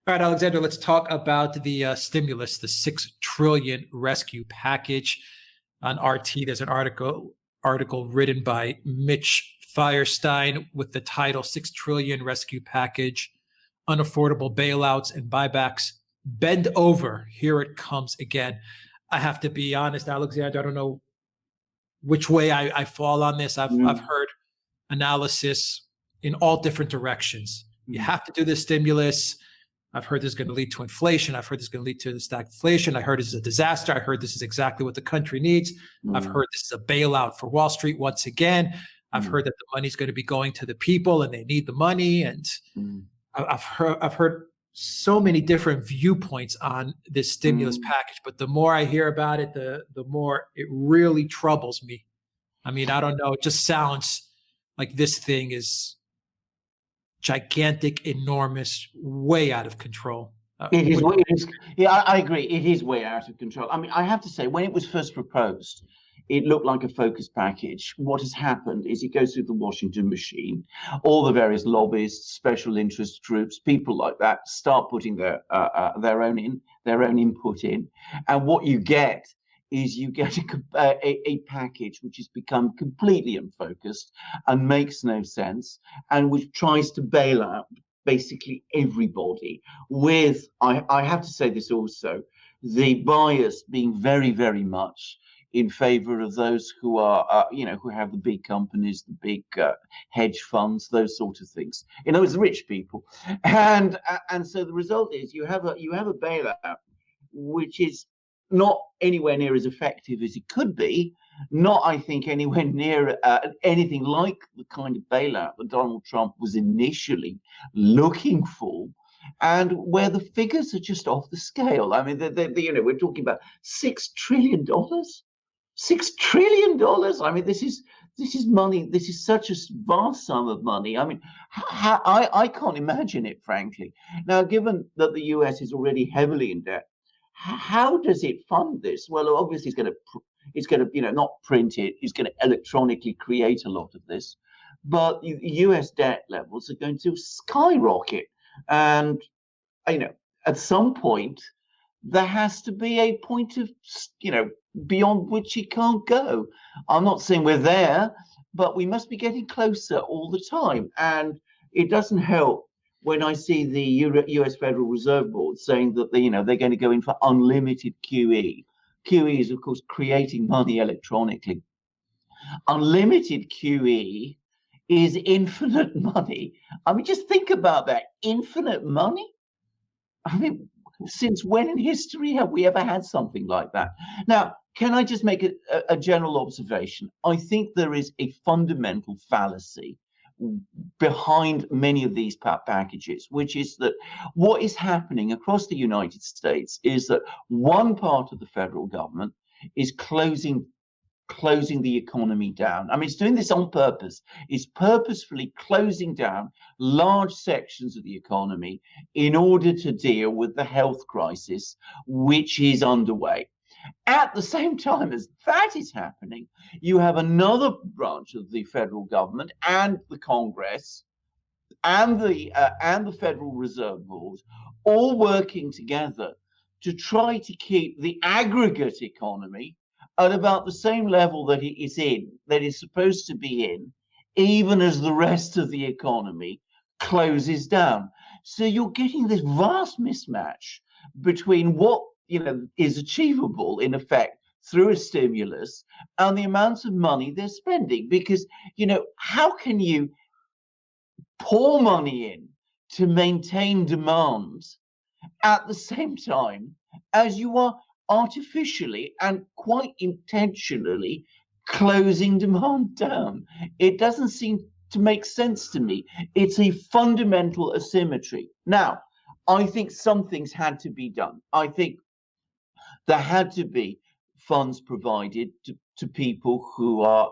All right, Alexander, let's talk about the stimulus, the 6 trillion rescue package. On RT, there's an article written by Mitch Firestein with the title 6 trillion rescue package, unaffordable bailouts and buybacks. Bend over. Here it comes again. I have to be honest, Alexander, I don't know which way I fall on this. I've heard analysis in all different directions. You have to do this stimulus. I've heard this is going to lead to inflation. I've heard this is going to lead to stagflation. I heard this is a disaster. I heard this is exactly what the country needs. I've heard this is a bailout for Wall Street once again. I've heard that the money's going to be going to the people and they need the money. And I've heard so many different viewpoints on this stimulus package. But the more I hear about it, the more it really troubles me. I mean, I don't know. It just sounds like this thing is gigantic, enormous, way out of control. It is. Yeah, I agree. It is way out of control. I mean, I have to say, when it was first proposed, it looked like a focus package. What has happened is it goes through the Washington machine. All the various lobbyists, special interest groups, people like that start putting their own input in, and what you get is you get a package which has become completely unfocused and makes no sense, and which tries to bail out basically everybody with, I have to say this also, the bias being very, very much in favor of those who are, who have the big companies, the big hedge funds, those sort of things. In other words, the rich people. And so the result is you have a bailout which is not anywhere near as effective as it could be, not, I think, anywhere near anything like the kind of bailout that Donald Trump was initially looking for, and where the figures are just off the scale. I mean, we're talking about $6 trillion. $6 trillion. I mean, this is money. This is such a vast sum of money. I mean, I can't imagine it, frankly. Now, given that the US is already heavily in debt, how does it fund this? Well, obviously it's going to not print it. It's going to electronically create a lot of this, but U.S. debt levels are going to skyrocket, and at some point there has to be a point of beyond which it can't go. I'm not saying we're there, but we must be getting closer all the time, and it doesn't help when I see the U.S. Federal Reserve Board saying that they're going to go in for unlimited QE. QE is, of course, creating money electronically. Unlimited QE is infinite money. I mean, just think about that. Infinite money? I mean, since when in history have we ever had something like that? Now, can I just make a general observation? I think there is a fundamental fallacy behind many of these packages, which is that what is happening across the United States is that one part of the federal government is closing the economy down. I mean, it's doing this on purpose. It's purposefully closing down large sections of the economy in order to deal with the health crisis which is underway. At the same time as that is happening, you have another branch of the federal government and the Congress and the Federal Reserve Board all working together to try to keep the aggregate economy at about the same level that it is in, that it's supposed to be in, even as the rest of the economy closes down. So you're getting this vast mismatch between what is achievable in effect through a stimulus and the amounts of money they're spending. Because how can you pour money in to maintain demand at the same time as you are artificially and quite intentionally closing demand down? It doesn't seem to make sense to me. It's a fundamental asymmetry. Now, I think some things had to be done. I think there had to be funds provided to people who are,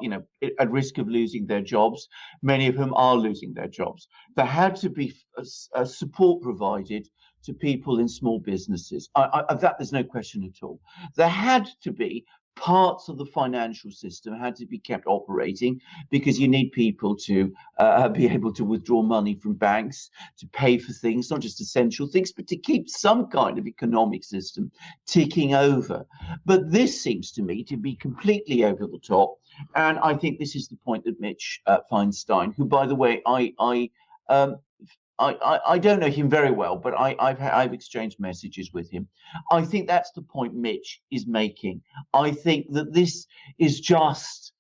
at risk of losing their jobs. Many of whom are losing their jobs. There had to be a support provided to people in small businesses. That there's no question at all. There had to be parts of the financial system had to be kept operating because you need people to be able to withdraw money from banks, to pay for things, not just essential things, but to keep some kind of economic system ticking over. But this seems to me to be completely over the top. And I think this is the point that Mitch Feinstein, who, by the way, I don't know him very well, but I've exchanged messages with him. I think that's the point Mitch is making. I think that this is just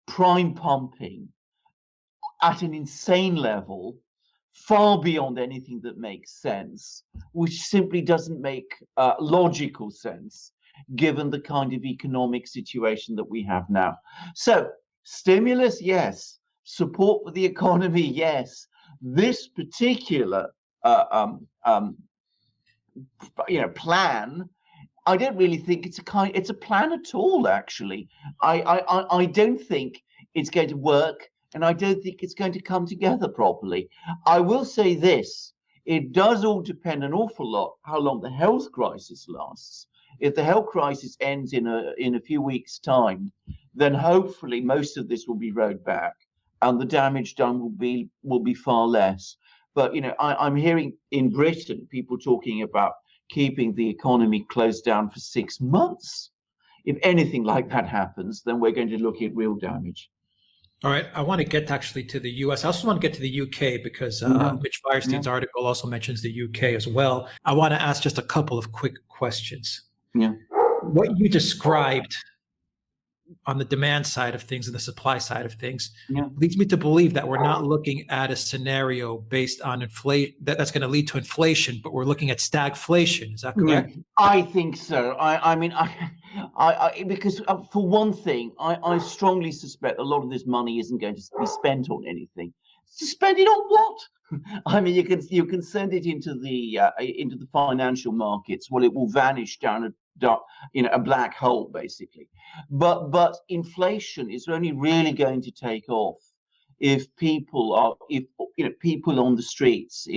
prime pumping at an insane level, far beyond anything that makes sense, which simply doesn't make logical sense given the kind of economic situation that we have now. So stimulus, yes. Support for the economy, yes. This particular plan, I don't really think it's a plan at all. Actually, I don't think it's going to work, and I don't think it's going to come together properly. I will say this: it does all depend an awful lot how long the health crisis lasts. If the health crisis ends in a few weeks' time, then hopefully most of this will be rowed back, and the damage done will be far less. But I'm hearing in Britain people talking about keeping the economy closed down for 6 months. If anything like that happens, then we're going to look at real damage. All right, I want to get actually to the U.S. I also want to get to the U.K. because Mitch Firestein's article also mentions the U.K. as well. I want to ask just a couple of quick questions. Yeah. What you described on the demand side of things and the supply side of things leads me to believe that we're not looking at a scenario based on inflation that's going to lead to inflation, but we're looking at stagflation. Is that correct? Yeah, I think so. I mean, because for one thing, I strongly suspect a lot of this money isn't going to be spent on anything. Spend it on what? I mean, you can send it into the financial markets. Well, it will vanish down a black hole, basically. But inflation is only really going to take off if people on the streets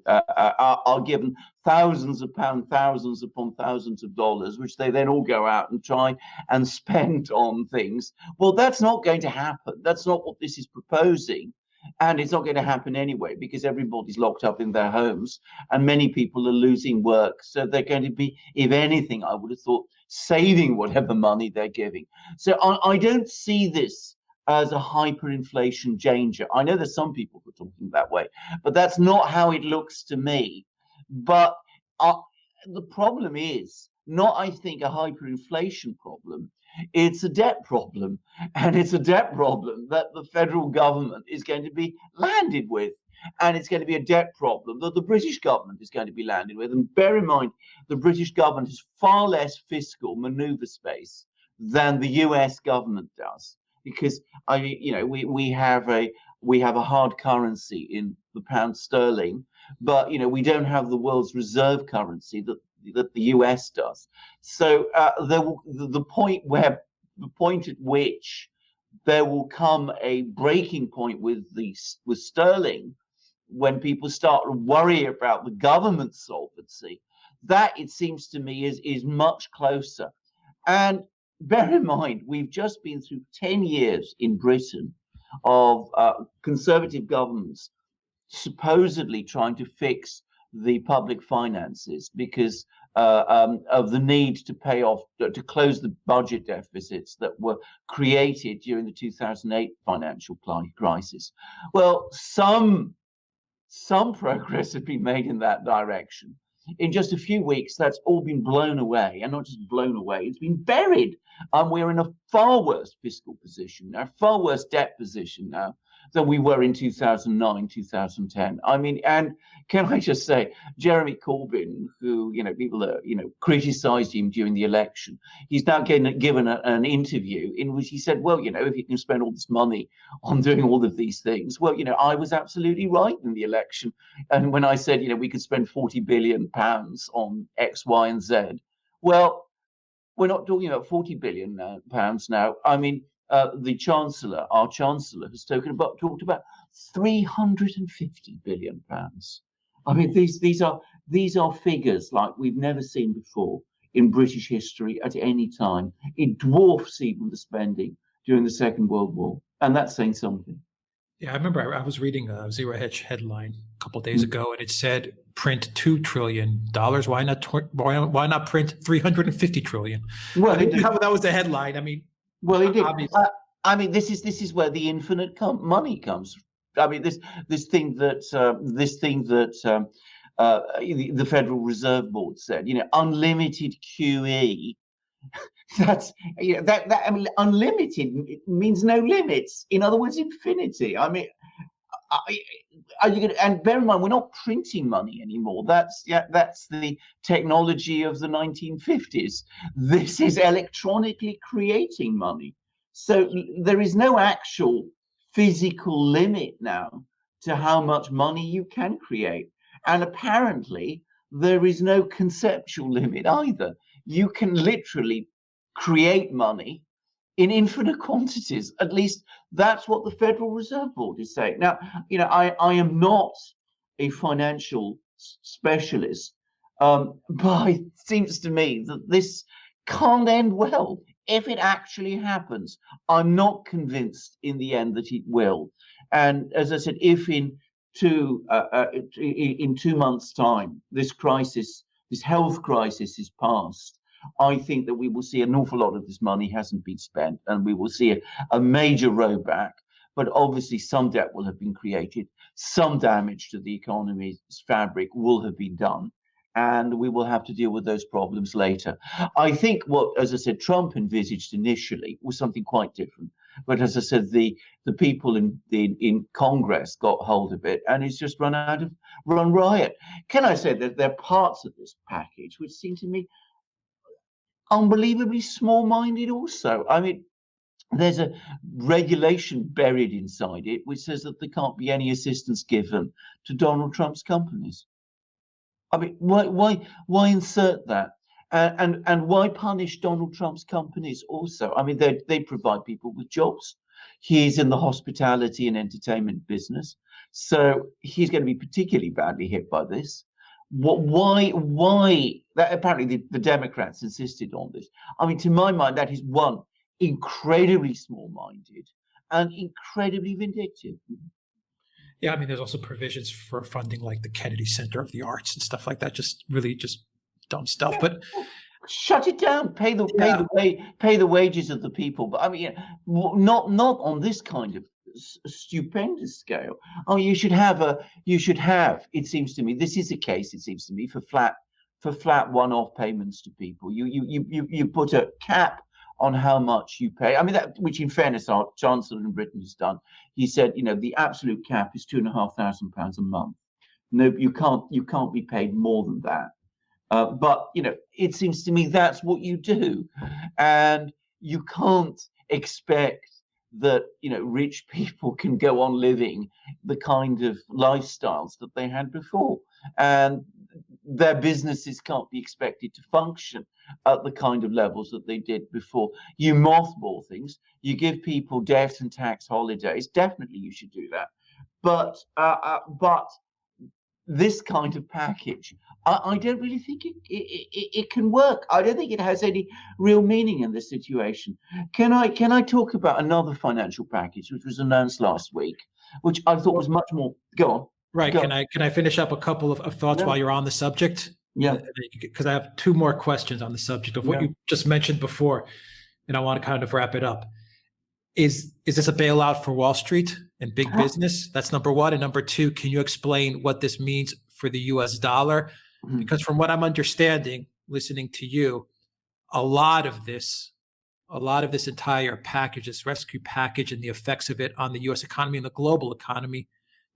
are given thousands of pounds, thousands upon thousands of dollars, which they then all go out and try and spend on things. Well, that's not going to happen. That's not what this is proposing. And it's not going to happen anyway, because everybody's locked up in their homes and many people are losing work. So they're going to be, if anything, I would have thought, saving whatever money they're giving. So I don't see this as a hyperinflation danger. I know there's some people who are talking that way, but that's not how it looks to me. But the problem is not, I think, a hyperinflation problem. It's a debt problem, and it's a debt problem that the federal government is going to be landed with, and it's going to be a debt problem that the British government is going to be landed with. And bear in mind, the British government has far less fiscal maneuver space than the US government does, because we have a hard currency in the pound sterling, but we don't have the world's reserve currency that the US does. So the point at which there will come a breaking point with sterling, when people start to worry about the government's solvency, that, it seems to me, is much closer. And bear in mind, we've just been through 10 years in Britain of conservative governments supposedly trying to fix the public finances because of the need to pay off, to close the budget deficits that were created during the 2008 financial crisis. Well, some progress has been made in that direction. In just a few weeks, that's all been blown away, and not just blown away, it's been buried. We're in a far worse fiscal position now, far worse debt position now than we were in 2009, 2010. I mean, and can I just say, Jeremy Corbyn, who, people criticized him during the election, he's now given an interview in which he said, well, if you can spend all this money on doing all of these things, well, I was absolutely right in the election. And when I said, we could spend 40 billion pounds on X, Y, and Z, well, we're not talking about 40 billion pounds now. I mean, our Chancellor, has talked about 350 billion pounds. I mean, these are figures like we've never seen before in British history at any time. It dwarfs even the spending during the Second World War, and that's saying something. Yeah, I remember I was reading a Zero Hedge headline a couple of days ago, and it said print $2 trillion. Why not print 350 trillion? Well, that was the headline. I mean, well, indeed. I mean, this is where the infinite money comes. I mean, this thing that the Federal Reserve Board said, unlimited QE. That's that I mean, unlimited means no limits. In other words, infinity. I mean, are you going to, and bear in mind, we're not printing money anymore. That's the technology of the 1950s. This is electronically creating money. So there is no actual physical limit now to how much money you can create. And apparently there is no conceptual limit either. You can literally create money in infinite quantities. At least that's what the Federal Reserve Board is saying. Now, I am not a financial specialist, but it seems to me that this can't end well. If it actually happens, I'm not convinced in the end that it will. And as I said, if in 2 months' time this health crisis is past, I think that we will see an awful lot of this money hasn't been spent, and we will see a major rollback. But obviously some debt will have been created, some damage to the economy's fabric will have been done, and we will have to deal with those problems later. I think what, as I said, Trump envisaged initially was something quite different. But as I said, the people in Congress got hold of it, and it's just run riot. Can I say that there are parts of this package which seem to me unbelievably small-minded also? I mean, there's a regulation buried inside it which says that there can't be any assistance given to Donald Trump's companies. I mean, why insert that? And why punish Donald Trump's companies also? I mean, they provide people with jobs. He's in the hospitality and entertainment business, so he's going to be particularly badly hit by this. Why? That apparently the Democrats insisted on this. I mean, to my mind, that is one, incredibly small-minded and incredibly vindictive. Yeah, I mean, there's also provisions for funding like the Kennedy Center of the Arts and stuff like that. Just really just dumb stuff. But shut it down. Pay the wages of the people. But I mean, not on this kind of stupendous scale. Oh, you should have. It seems to me this is a case. It seems to me for flat one-off payments to people. You put a cap on how much you pay. I mean, that, which in fairness, our Chancellor in Britain has done. He said, the absolute cap is £2,500 a month. No, you can't be paid more than that. But it seems to me that's what you do, and you can't expect that rich people can go on living the kind of lifestyles that they had before, and their businesses can't be expected to function at the kind of levels that they did before. You mothball things, you give people debt and tax holidays. Definitely, you should do that. But this kind of package, I don't really think it can work. I don't think it has any real meaning in this situation. Can I talk about another financial package which was announced last week, which I thought was much more? Go on. Right. Can I finish up a couple of thoughts while you're on the subject? Yeah. Because I have two more questions on the subject of what you just mentioned before, and I want to kind of wrap it up. Is this a bailout for Wall Street and big business? That's number one. And number two, can you explain what this means for the US dollar? Because from what I'm understanding, listening to you, a lot of this entire package, this rescue package and the effects of it on the US economy and the global economy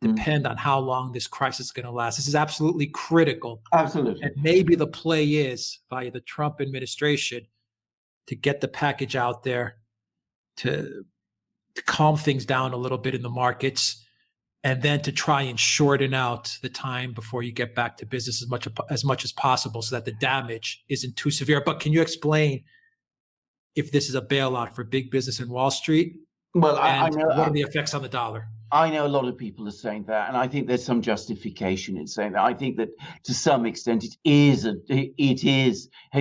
depend on how long this crisis is going to last. This is absolutely critical. Absolutely. And maybe the play is via the Trump administration to get the package out there to calm things down a little bit in the markets, and then to try and shorten out the time before you get back to business as much as possible so that the damage isn't too severe. But can you explain if this is a bailout for big business in Wall Street? Well, and I know what are the effects on the dollar? I know a lot of people are saying that, and I think there's some justification in saying that. I think that to some extent it is a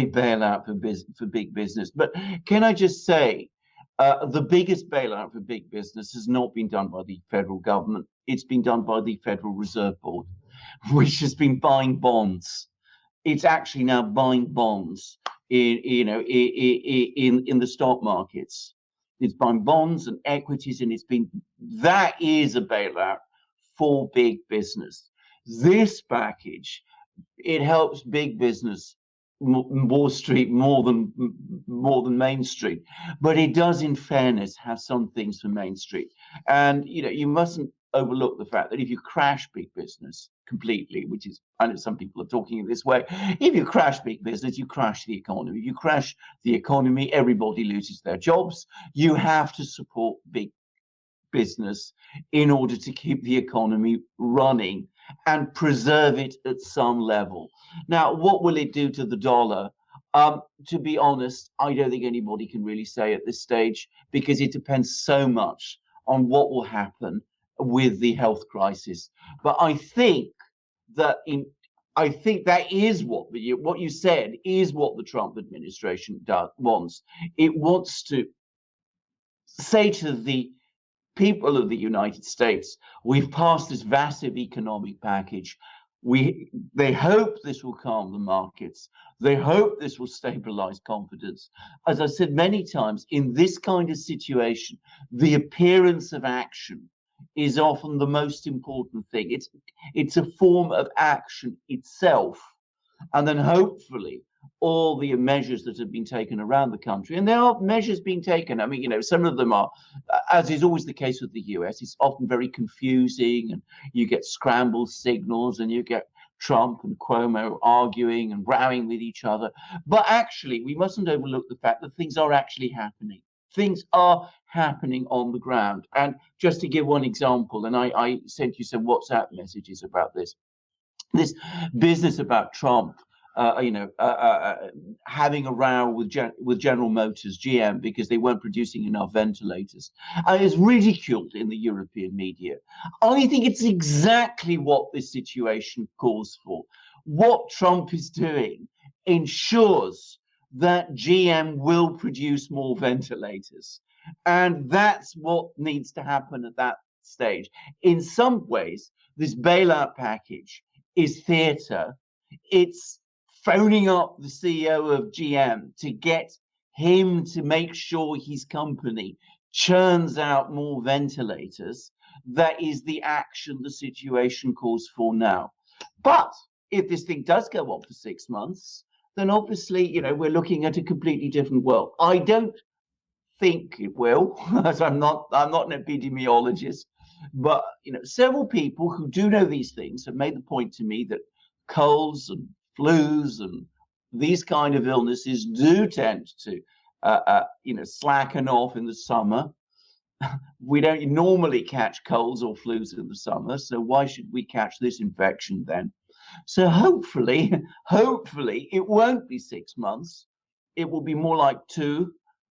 bailout for big business. But can I just say, the biggest bailout for big business has not been done by the federal government. It's been done by the Federal Reserve Board, which has been buying bonds. It's actually now buying bonds in the stock markets. It's buying bonds and equities, and that is a bailout for big business. This package, it helps big business, Wall Street more than Main Street, but it does, in fairness, have some things for Main Street. And you mustn't overlook the fact that if you crash big business completely, which is, I know some people are talking in this way, if you crash big business, you crash the economy. If you crash the economy, everybody loses their jobs. You have to support big business in order to keep the economy running and preserve it at some level. Now, what will it do to the dollar? To be honest, I don't think anybody can really say at this stage, because it depends so much on what will happen with the health crisis. But I think that is what you said is what the Trump administration wants. It wants to say to the people of the United States, we've passed this massive economic package. They hope this will calm the markets. They hope this will stabilize confidence. As I said many times, in this kind of situation, the appearance of action is often the most important thing. It's a form of action itself. And then hopefully all the measures that have been taken around the country, and there are measures being taken. I mean, some of them are, as is always the case with the US, it's often very confusing, and you get scrambled signals, and you get Trump and Cuomo arguing and rowing with each other. But actually, we mustn't overlook the fact that things are actually happening. Things are happening on the ground. And just to give one example, and I sent you some WhatsApp messages about this business about Trump, having a row with General Motors, GM, because they weren't producing enough ventilators, is ridiculed in the European media. I think it's exactly what this situation calls for. What Trump is doing ensures that GM will produce more ventilators. And that's what needs to happen at that stage. In some ways, this bailout package is theater. It's phoning up the CEO of GM to get him to make sure his company churns out more ventilators. That is the action the situation calls for now. But if this thing does go on for 6 months, then obviously, we're looking at a completely different world. I don't think it will, as I'm not an epidemiologist, but several people who do know these things have made the point to me that colds and flus and these kind of illnesses do tend to slacken off in the summer. We don't normally catch colds or flus in the summer, so why should we catch this infection then? So hopefully it won't be 6 months. It will be more like 2,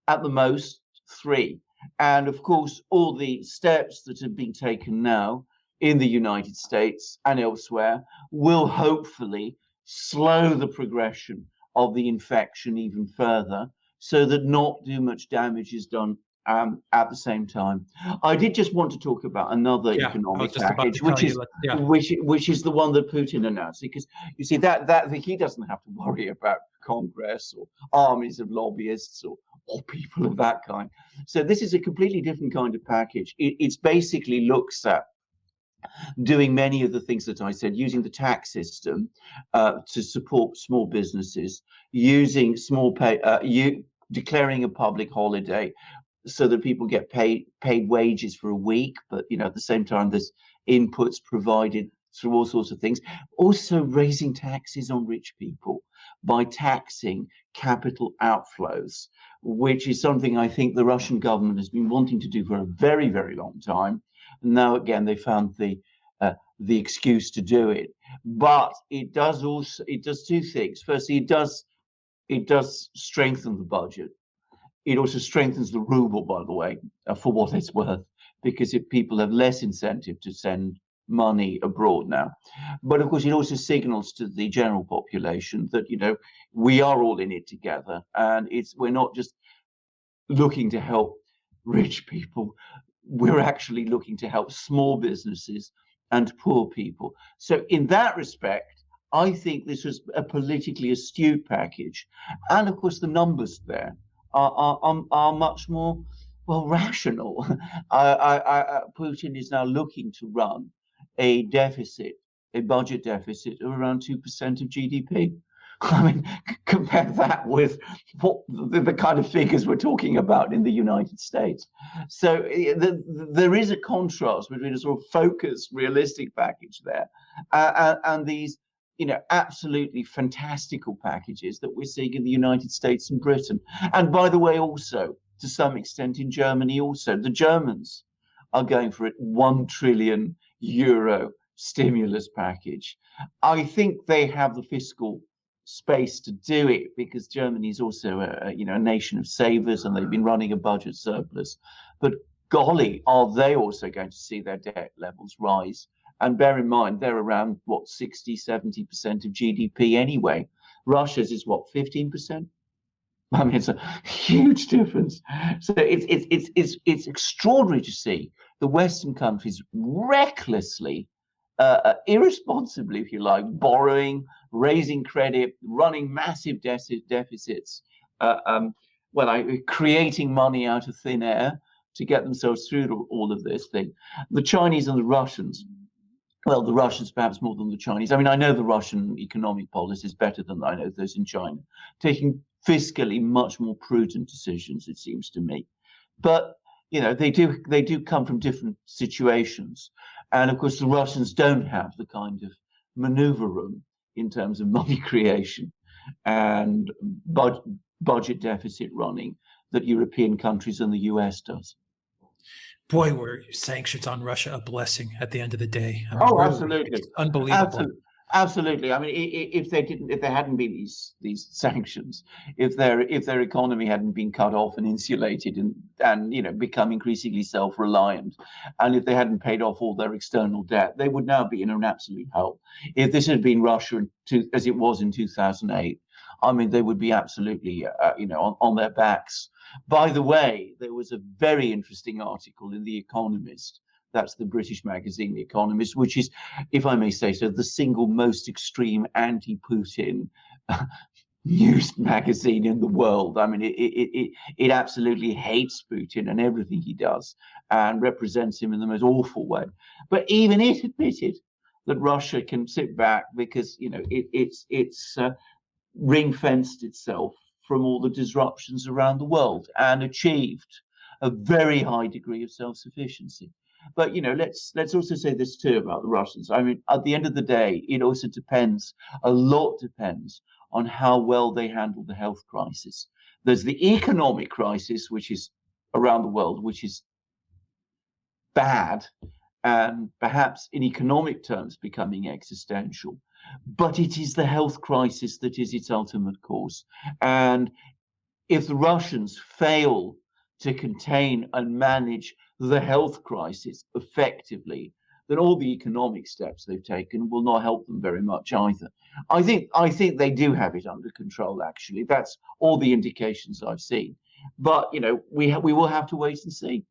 at the most 3. And of course, all the steps that have been taken now in the United States and elsewhere will hopefully slow the progression of the infection even further, so that not too much damage is done at the same time. I did just want to talk about another economic package, which is the one that Putin announced, because you see that he doesn't have to worry about Congress or armies of lobbyists or people of that kind. So this is a completely different kind of package. It's basically looks at doing many of the things that I said, using the tax system to support small businesses, using declaring a public holiday so that people get paid wages for a week, but at the same time there's inputs provided through all sorts of things. Also raising taxes on rich people by taxing capital outflows, which is something I think the Russian government has been wanting to do for a very, very long time. And now again they found the excuse to do it. But it does 2 things. Firstly, it does strengthen the budget. It also strengthens the ruble, by the way, for what it's worth, because if people have less incentive to send money abroad now. But of course, it also signals to the general population that, we are all in it together, and we're not just looking to help rich people. We're actually looking to help small businesses and poor people. So in that respect, I think this was a politically astute package. And of course, the numbers there are much more, well, rational. Putin is now looking to run a budget deficit of around 2% of GDP. I mean, compare that with what the kind of figures we're talking about in the United States. So there is a contrast between a sort of focused, realistic package there and these, absolutely fantastical packages that we're seeing in the United States and Britain. And by the way, also, to some extent in Germany also, the Germans are going for a €1 trillion stimulus package. I think they have the fiscal space to do it because Germany is also a nation of savers, and they've been running a budget surplus. But golly, are they also going to see their debt levels rise? And bear in mind, they're around 60-70% of GDP anyway. Russia's is 15%. I mean, it's a huge difference. So it's extraordinary to see the Western countries recklessly, irresponsibly, if you like, borrowing, raising credit, running massive deficits, creating money out of thin air to get themselves through all of this thing. The Chinese and the Russians, well, the Russians perhaps more than the Chinese. I mean, I know the Russian economic policy is better than I know those in China, taking fiscally much more prudent decisions, it seems to me. But they do come from different situations, and of course the Russians don't have the kind of maneuver room in terms of money creation and budget deficit running that European countries and the US does. Boy, were sanctions on Russia a blessing at the end of the day. I mean, really, absolutely, it's unbelievable. Absolutely. I mean, if there hadn't been these sanctions, if their economy hadn't been cut off and insulated and become increasingly self-reliant, and if they hadn't paid off all their external debt, they would now be in an absolute hell. If this had been Russia as it was in 2008, I mean, they would be absolutely on their backs. By the way, there was a very interesting article in The Economist. That's the British magazine, The Economist, which is, if I may say so, the single most extreme anti-Putin news magazine in the world. I mean, it absolutely hates Putin and everything he does, and represents him in the most awful way. But even it admitted that Russia can sit back because it's ring-fenced itself from all the disruptions around the world and achieved a very high degree of self-sufficiency. But let's also say this too about the Russians. I mean, at the end of the day, it also depends. A lot depends on how well they handle the health crisis. There's the economic crisis, which is around the world, which is bad, and perhaps in economic terms becoming existential. But it is the health crisis that is its ultimate cause. And if the Russians fail to contain and manage the health crisis effectively, then all the economic steps they've taken will not help them very much either. I think they do have it under control, actually. That's all the indications I've seen. But we will have to wait and see.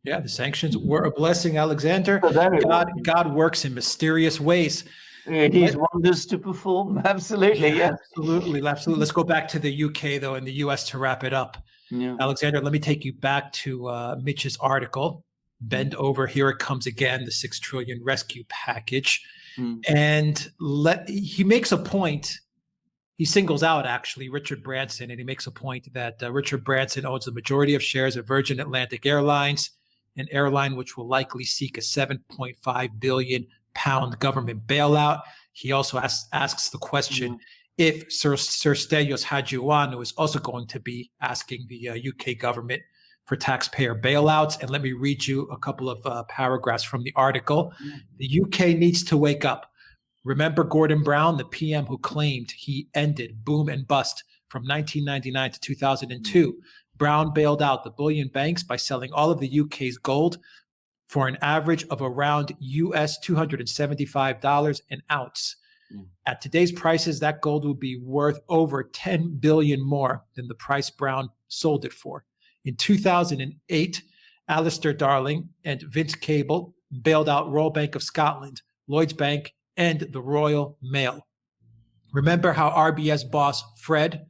Yeah, the sanctions were a blessing, Alexander. God works in mysterious ways. These wonders to perform. Absolutely, yeah. Absolutely. Let's go back to the UK, though, and the US to wrap it up. Yeah. Alexander, let me take you back to Mitch's article. Bend over, here it comes again, the $6 trillion rescue package. And he makes a point. He singles out, actually, Richard Branson, and he makes a point that Richard Branson owns the majority of shares of Virgin Atlantic Airlines, an airline which will likely seek a £7.5 billion government bailout. He also asks the question if Sir Stelios Hadjiouanou is also going to be asking the UK government for taxpayer bailouts. And let me read you a couple of paragraphs from the article. The UK needs to wake up. Remember Gordon Brown, the PM who claimed he ended boom and bust from 1999 to 2002. Brown bailed out the bullion banks by selling all of the UK's gold for an average of around US $275 an ounce. At today's prices, that gold would be worth over 10 billion more than the price Brown sold it for. In 2008, Alistair Darling and Vince Cable bailed out Royal Bank of Scotland, Lloyds Bank, and the Royal Mail. Remember how RBS boss Fred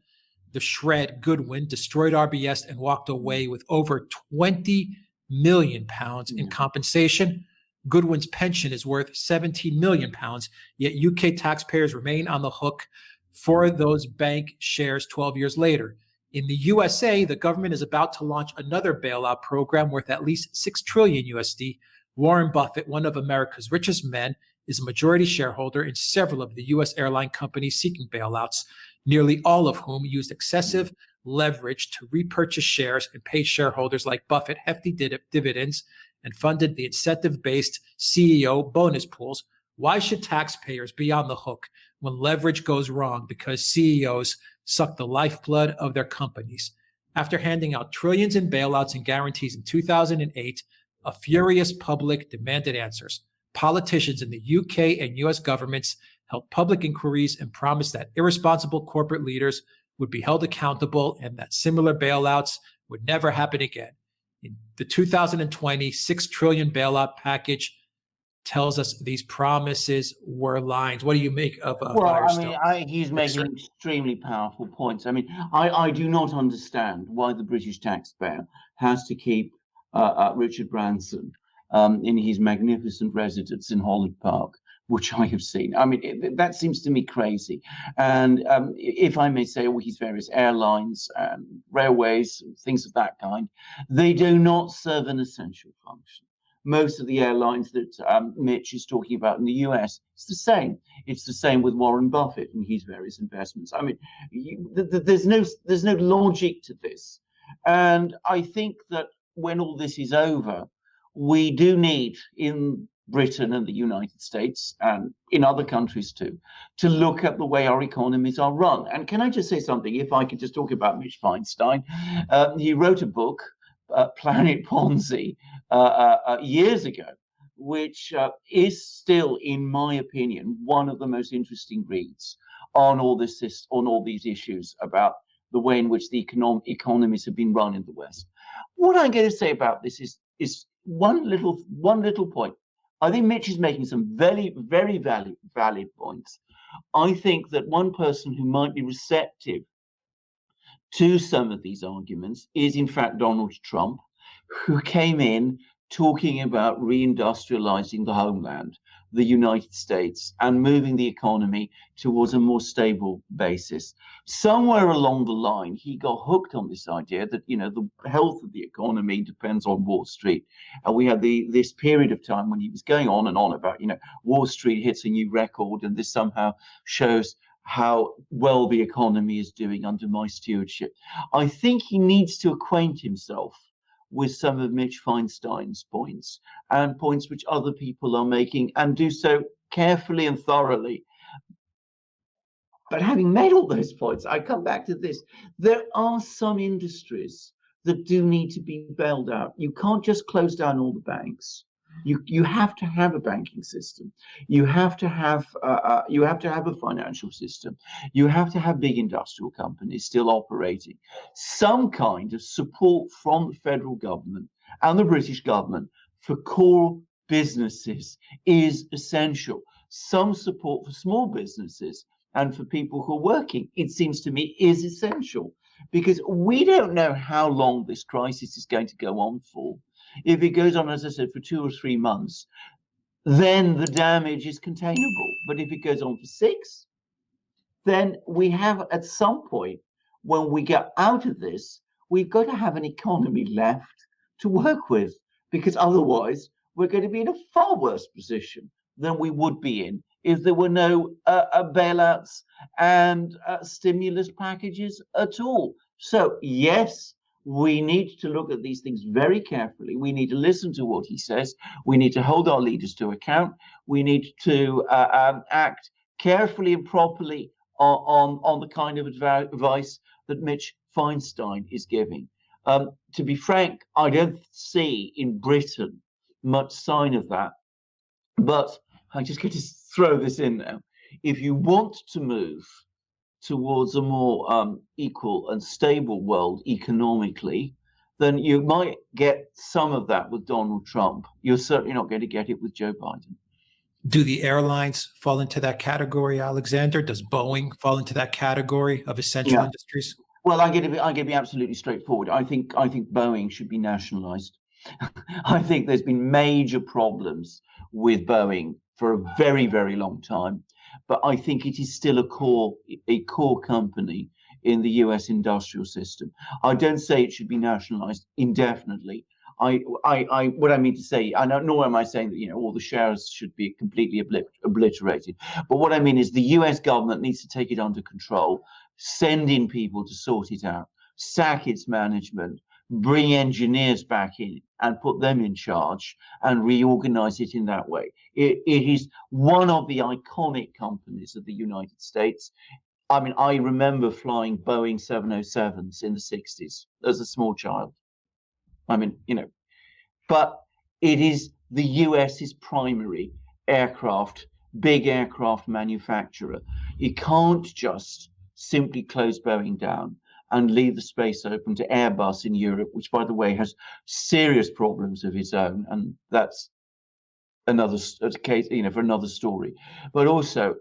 the Shred Goodwin destroyed RBS and walked away with over 20 million pounds in compensation? Goodwin's pension is worth 17 million pounds, yet UK taxpayers remain on the hook for those bank shares 12 years later. In the USA, the government is about to launch another bailout program worth at least 6 trillion USD. Warren Buffett, one of America's richest men, is a majority shareholder in several of the US airline companies seeking bailouts, nearly all of whom used excessive leverage to repurchase shares and pay shareholders like Buffett hefty dividends and funded the incentive-based CEO bonus pools. Why should taxpayers be on the hook when leverage goes wrong because CEOs suck the lifeblood of their companies? After handing out trillions in bailouts and guarantees in 2008, a furious public demanded answers. Politicians in the UK and US governments held public inquiries and promised that irresponsible corporate leaders would be held accountable and that similar bailouts would never happen again. In the 2020 $6 trillion bailout package tells us these promises were lies. What do you make of Firestone? I mean, he's making extremely powerful points. I mean, I do not understand why the British taxpayer has to keep Richard Branson in his magnificent residence in Holland Park, which I have seen. I mean, that seems to me crazy. And if I may say, his various airlines and railways, things of that kind, they do not serve an essential function. Most of the airlines that Mitch is talking about in the US, it's the same. It's the same with Warren Buffett and his various investments. I mean, there's no logic to this. And I think that when all this is over, we do need in Britain and the United States and in other countries too, to look at the way our economies are run. And can I just say something, if I could just talk about Mitch Feinstein? He wrote a book, Planet Ponzi, years ago, which is still, in my opinion, one of the most interesting reads on all these issues about the way in which the economies have been run in the West. What I'm going to say about this is one little point. I think Mitch is making some very, very valid points. I think that one person who might be receptive to some of these arguments is, in fact, Donald Trump, who came in talking about reindustrializing the homeland, the United States, and moving the economy towards a more stable basis. Somewhere along the line, he got hooked on this idea that, the health of the economy depends on Wall Street. And we had this period of time when he was going on and on about, Wall Street hits a new record, and this somehow shows how well the economy is doing under my stewardship. I think he needs to acquaint himself with some of Mitch Feinstein's points and points which other people are making, and do so carefully and thoroughly. But having made all those points, I come back to this. There are some industries that do need to be bailed out. You can't just close down all the banks. You have to have a banking system. You have to have a financial system. You have to have big industrial companies still operating. Some kind of support from the federal government and the British government for core businesses is essential. Some support for small businesses and for people who are working, it seems to me, is essential, because we don't know how long this crisis is going to go on for. If it goes on, as I said, for 2 or 3 months, then the damage is containable. But if it goes on for 6, then we have, at some point, when we get out of this, we've got to have an economy left to work with, because otherwise we're going to be in a far worse position than we would be in if there were no bailouts and stimulus packages at all. So, yes, we need to look at these things very carefully. We need to listen to what he says. We need to hold our leaders to account. We need to act carefully and properly on the kind of advice that Mitch Feinstein is giving. To be frank, I don't see in Britain much sign of that. But I just get to throw this in now. If you want to move towards a more equal and stable world economically, then you might get some of that with Donald Trump. You're certainly not going to get it with Joe Biden. Do the airlines fall into that category, Alexander? Does Boeing fall into that category of essential industries? Well, I'm going to be absolutely straightforward. I think Boeing should be nationalized. I think there's been major problems with Boeing for a very, very long time, but I think it is still a core company in the US industrial system. I don't say it should be nationalized indefinitely. What I mean to say, nor am I saying that all the shares should be completely obliterated. But what I mean is the US government needs to take it under control, send in people to sort it out, sack its management, bring engineers back in and put them in charge and reorganize it in that way. It is one of the iconic companies of the United States. I mean, I remember flying Boeing 707s in the 60s as a small child. I mean, but it is the US's primary big aircraft manufacturer. You can't just simply close Boeing down and leave the space open to Airbus in Europe, which, by the way, has serious problems of its own. And that's another case, for another story. But also,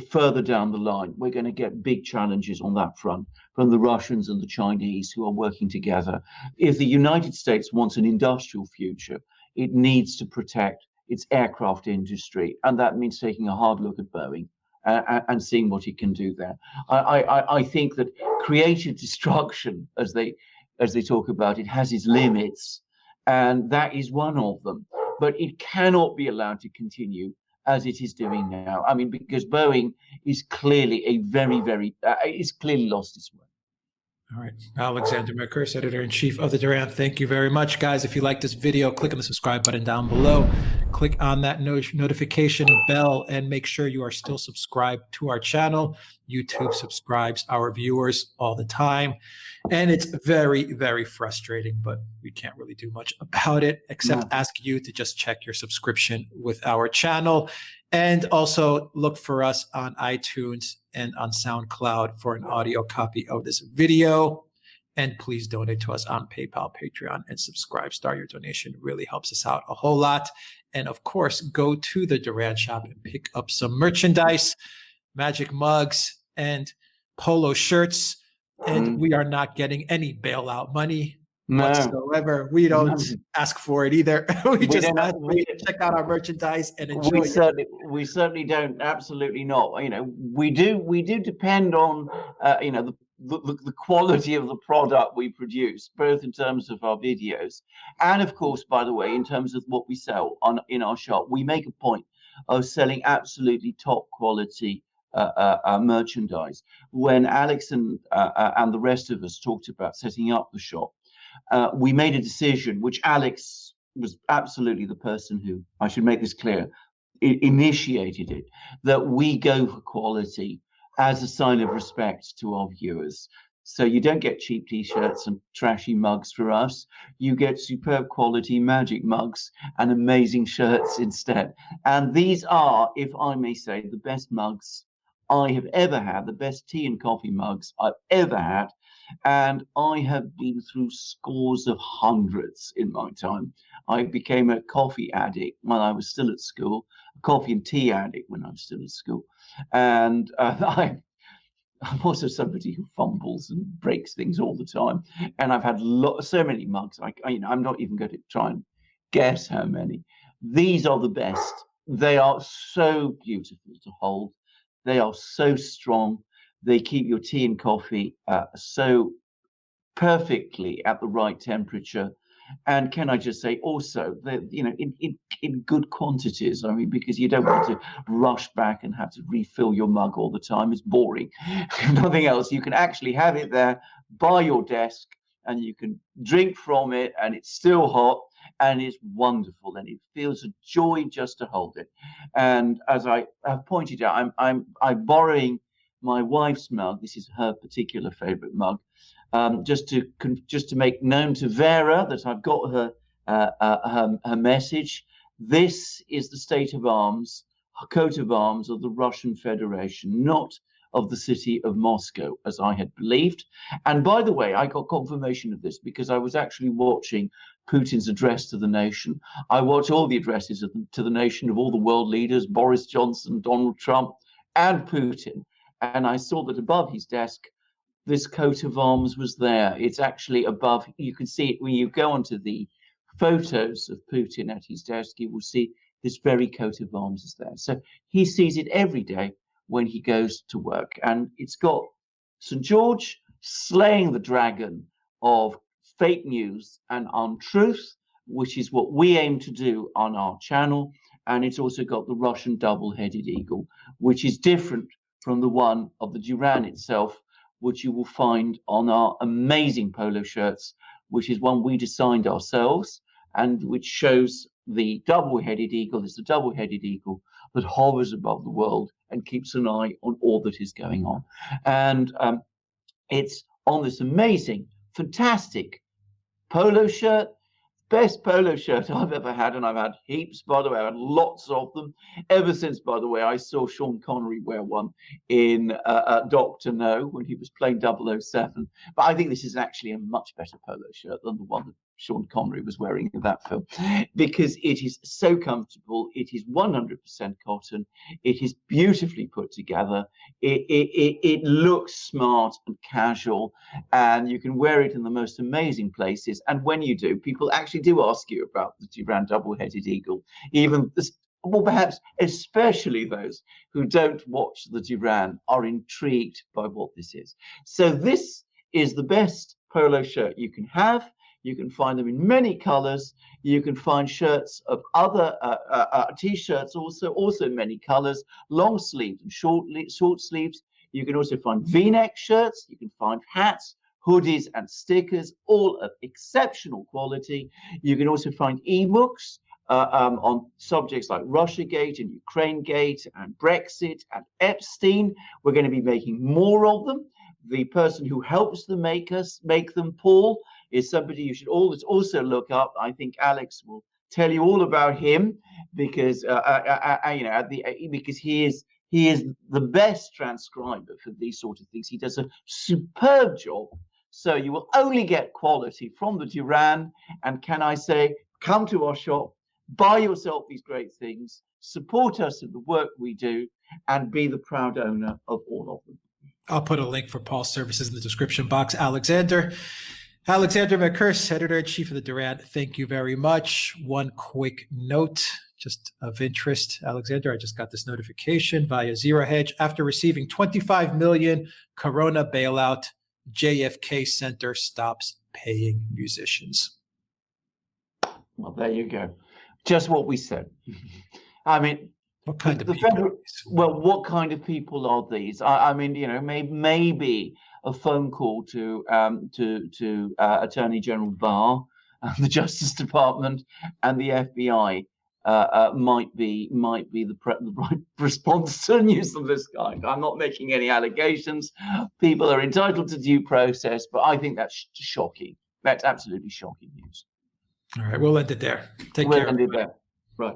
further down the line, we're going to get big challenges on that front from the Russians and the Chinese who are working together. If the United States wants an industrial future, it needs to protect its aircraft industry. And that means taking a hard look at Boeing and seeing what it can do there. I think that creative destruction, as they talk about it, has its limits, and that is one of them. But it cannot be allowed to continue as it is doing now. I mean, because Boeing is clearly it's clearly lost its way. All right. Alexander Mercouris, Editor-in-Chief of the Duran. Thank you very much, guys. If you like this video, click on the subscribe button down below. Click on that notification bell and make sure you are still subscribed to our channel. YouTube subscribes our viewers all the time. And it's very, very frustrating, but we can't really do much about it except ask you to just check your subscription with our channel. And also look for us on iTunes and on Soundcloud for an audio copy of this video. And please donate to us on PayPal, Patreon, and subscribe. Your donation really helps us out a whole lot. And of course, go to the Duran shop and pick up some merchandise, magic mugs, and polo shirts. And we are not getting any bailout money whatsoever. We don't ask for it either. we just ask you to check out our merchandise and enjoy we certainly don't. Absolutely not. We do depend on the quality of the product we produce, both in terms of our videos and, of course, by the way, in terms of what we sell in our shop. We make a point of selling absolutely top quality merchandise. When Alex and the rest of us talked about setting up the shop, we made a decision, which Alex was absolutely the person who, I should make this clear, initiated it, that we go for quality as a sign of respect to our viewers. So you don't get cheap t-shirts and trashy mugs for us. You get superb quality magic mugs and amazing shirts instead. And these are, if I may say, the best mugs I have ever had, the best tea and coffee mugs I've ever had. And I have been through scores of hundreds in my time. I became a coffee addict when I was still at school, a coffee and tea addict when I was still at school. And I'm also somebody who fumbles and breaks things all the time. And I've had so many mugs. I'm not even going to try and guess how many. These are the best. They are so beautiful to hold. They are so strong. They keep your tea and coffee so perfectly at the right temperature. And can I just say also that, in good quantities, I mean, because you don't want to rush back and have to refill your mug all the time. It's boring. Nothing else. You can actually have it there by your desk and you can drink from it and it's still hot and it's wonderful and it feels a joy just to hold it. And as I have pointed out, I'm borrowing my wife's mug. This is her particular favorite mug. Just to make known to Vera that I've got her her message. This is the state of arms, coat of arms of the Russian Federation, not of the city of Moscow, as I had believed. And by the way, I got confirmation of this because I was actually watching Putin's address to the nation. I watch all the addresses to the nation of all the world leaders, Boris Johnson, Donald Trump, and Putin. And I saw that above his desk, this coat of arms was there. It's actually above. You can see it when you go onto the photos of Putin at his desk. You will see this very coat of arms is there. So he sees it every day when he goes to work. And it's got St. George slaying the dragon of fake news and untruth, which is what we aim to do on our channel. And it's also got the Russian double-headed eagle, which is different from the one of the Duran itself, which you will find on our amazing polo shirts, which is one we designed ourselves and which shows the double-headed eagle. It's the double-headed eagle that hovers above the world and keeps an eye on all that is going on. And it's on this amazing, fantastic polo shirt, best polo shirt I've ever had, and I've had heaps, by the way. I've had lots of them ever since, by the way, I saw Sean Connery wear one in Dr. No when he was playing 007. But I think this is actually a much better polo shirt than the one that Sean Connery was wearing in that film, because it is so comfortable. It is 100% cotton. It is beautifully put together. It looks smart and casual, and you can wear it in the most amazing places. And when you do, people actually do ask you about the Duran double-headed eagle, even this, well, perhaps especially those who don't watch the Duran are intrigued by what this is. So this is the best polo shirt you can have. You can find them in many colors. You can find shirts of other t-shirts also in many colors, long sleeved and short sleeves. You can also find V-neck shirts. You can find hats, hoodies, and stickers, all of exceptional quality. You can also find ebooks on subjects like Russiagate and Ukrainegate and Brexit and Epstein. We're going to be making more of them. The person who helps them make them, Paul, is somebody you should always also look up. I think Alex will tell you all about him because because he is the best transcriber for these sort of things. He does a superb job. So you will only get quality from the Duran. And can I say, come to our shop, buy yourself these great things, support us in the work we do, and be the proud owner of all of them. I'll put a link for Paul's services in the description box. Alexander Mercouris, editor-in-chief of the Duran, thank you very much. One quick note, just of interest. Alexander, I just got this notification via Zero Hedge. After receiving $25 million Corona bailout, JFK Center stops paying musicians. Well, there you go. Just what we said. I mean, what kind of people? What kind of people are these? I mean, maybe a phone call to Attorney General Barr, the Justice Department, and the FBI might be the right response to news of this kind. I'm not making any allegations. People are entitled to due process, but I think that's shocking. That's absolutely shocking news. All right, we'll end it there. Take care. We'll end it there. Right.